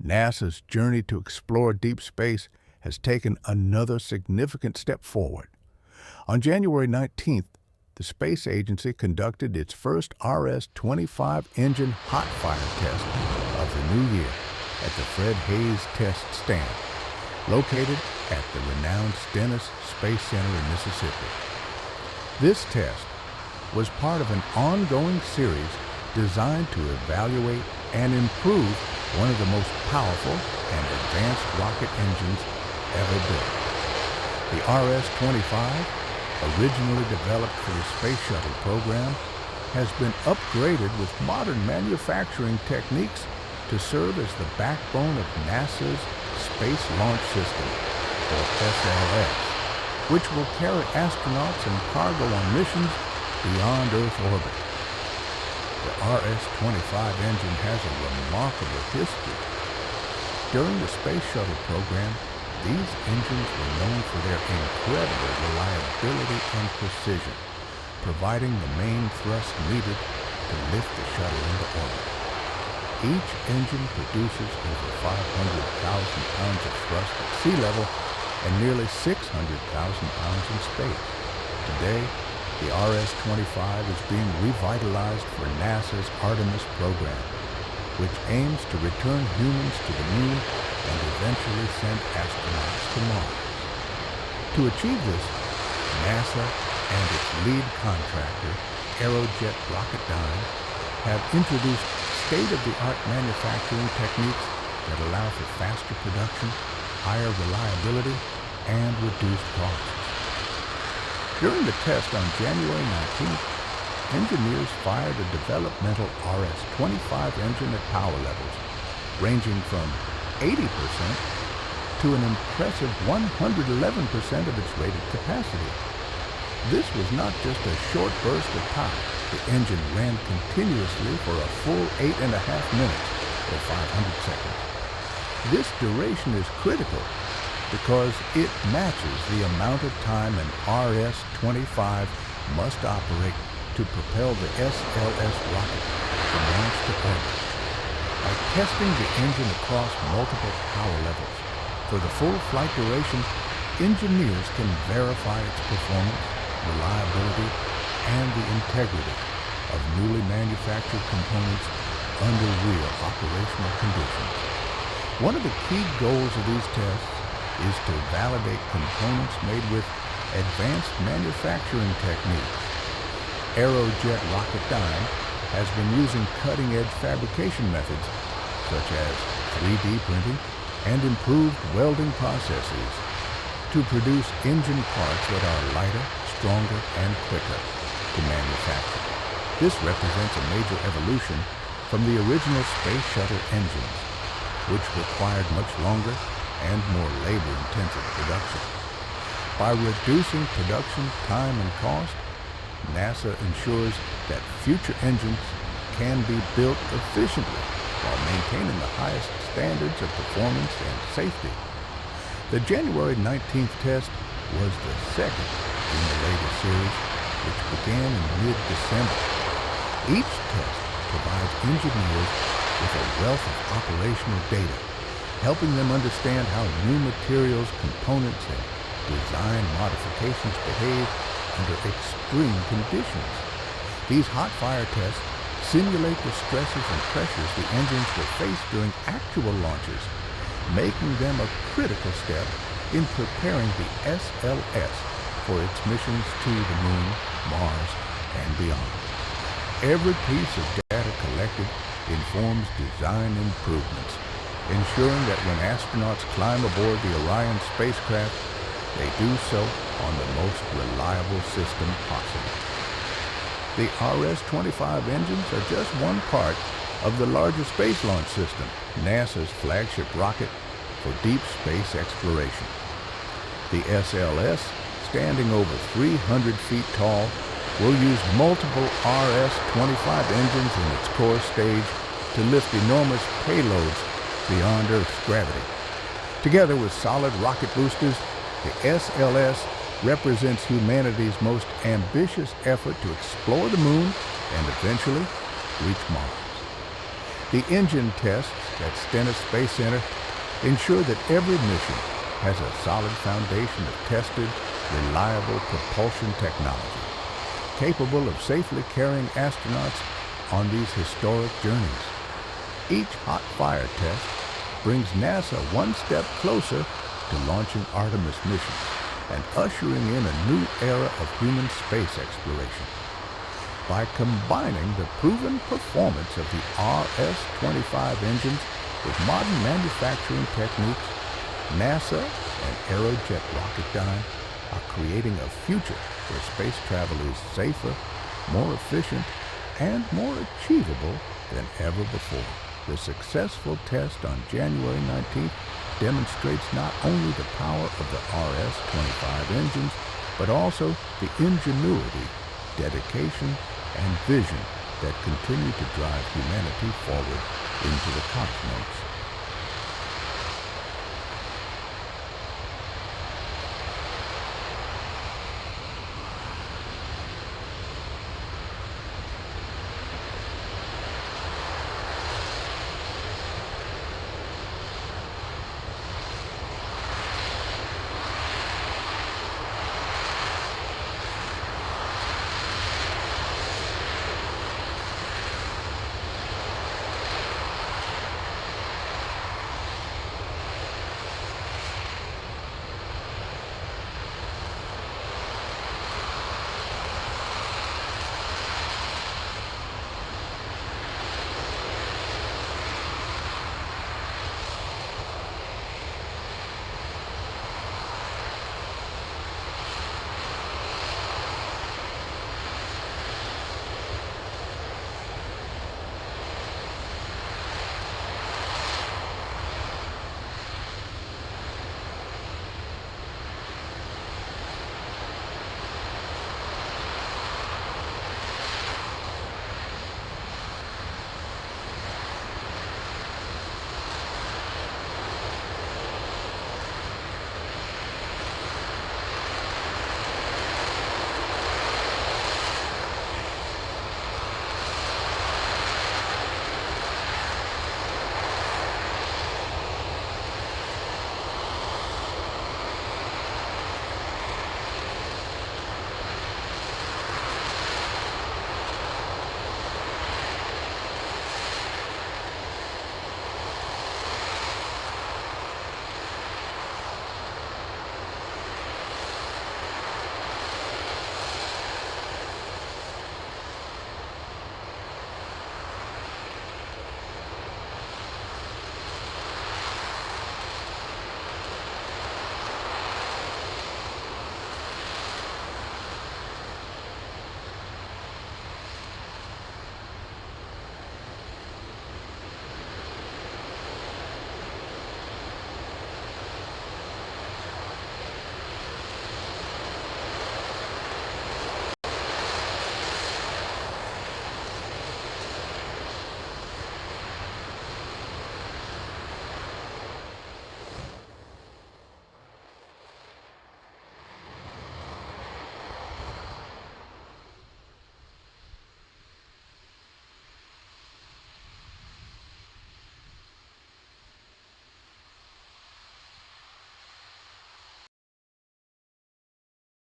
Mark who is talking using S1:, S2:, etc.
S1: NASA's journey to explore deep space has taken another significant step forward. On January 19th, the space agency conducted its first RS-25 engine hot fire test of the new year at the Fred Haise Test Stand, located at the renowned Stennis Space Center in Mississippi. This test was part of an ongoing series designed to evaluate and improve one of the most powerful and advanced rocket engines ever built. The RS-25, originally developed for the Space Shuttle program, has been upgraded with modern manufacturing techniques to serve as the backbone of NASA's Space Launch System, or SLS, which will carry astronauts and cargo on missions beyond Earth orbit. The RS-25 engine has a remarkable history. During the Space Shuttle program, these engines were known for their incredible reliability and precision, providing the main thrust needed to lift the shuttle into orbit. Each engine produces over 500,000 pounds of thrust at sea level and nearly 600,000 pounds in space. Today, the RS-25 is being revitalized for NASA's Artemis program, which aims to return humans to the moon and eventually send astronauts to Mars. To achieve this, NASA and its lead contractor, Aerojet Rocketdyne, have introduced state-of-the-art manufacturing techniques that allow for faster production, higher reliability, and reduced costs. During the test on January 19th, engineers fired a developmental RS-25 engine at power levels ranging from 80% to an impressive 111% of its rated capacity. This was not just a short burst of power. The engine ran continuously for a full 8.5 minutes, or 500 seconds. This duration is critical because it matches the amount of time an RS-25 must operate to propel the SLS rocket from launch to orbit. By testing the engine across multiple power levels for the full flight duration, engineers can verify its performance, reliability, and the integrity of newly manufactured components under real operational conditions. One of the key goals of these tests is to validate components made with advanced manufacturing techniques. Aerojet Rocketdyne has been using cutting-edge fabrication methods such as 3D printing and improved welding processes to produce engine parts that are lighter, stronger, and quicker to manufacture. This represents a major evolution from the original Space Shuttle engines, which required much longer and more labor-intensive production. By reducing production time and cost, NASA ensures that future engines can be built efficiently while maintaining the highest standards of performance and safety. The January 19th test was the second in the latest series, which began in mid-December. Each test provides engineers with a wealth of operational data, helping them understand how new materials, components, and design modifications behave under extreme conditions. These hot fire tests simulate the stresses and pressures the engines will face during actual launches, making them a critical step in preparing the SLS for its missions to the Moon, Mars, and beyond. Every piece of data collected informs design improvements, ensuring that when astronauts climb aboard the Orion spacecraft, they do so on the most reliable system possible. The RS-25 engines are just one part of the larger Space Launch System, NASA's flagship rocket for deep space exploration. The SLS, standing over 300 feet tall, will use multiple RS-25 engines in its core stage to lift enormous payloads beyond Earth's gravity. Together with solid rocket boosters, the SLS represents humanity's most ambitious effort to explore the Moon and eventually reach Mars. The engine tests at Stennis Space Center ensure that every mission has a solid foundation of tested, reliable propulsion technology, capable of safely carrying astronauts on these historic journeys. Each hot fire test brings NASA one step closer to launching Artemis missions and ushering in a new era of human space exploration. By combining the proven performance of the RS-25 engines with modern manufacturing techniques, NASA and Aerojet Rocketdyne are creating a future where space travel is safer, more efficient, and more achievable than ever before. The successful test on January 19th demonstrates not only the power of the RS-25 engines, but also the ingenuity, dedication, and vision that continue to drive humanity forward into the cosmos.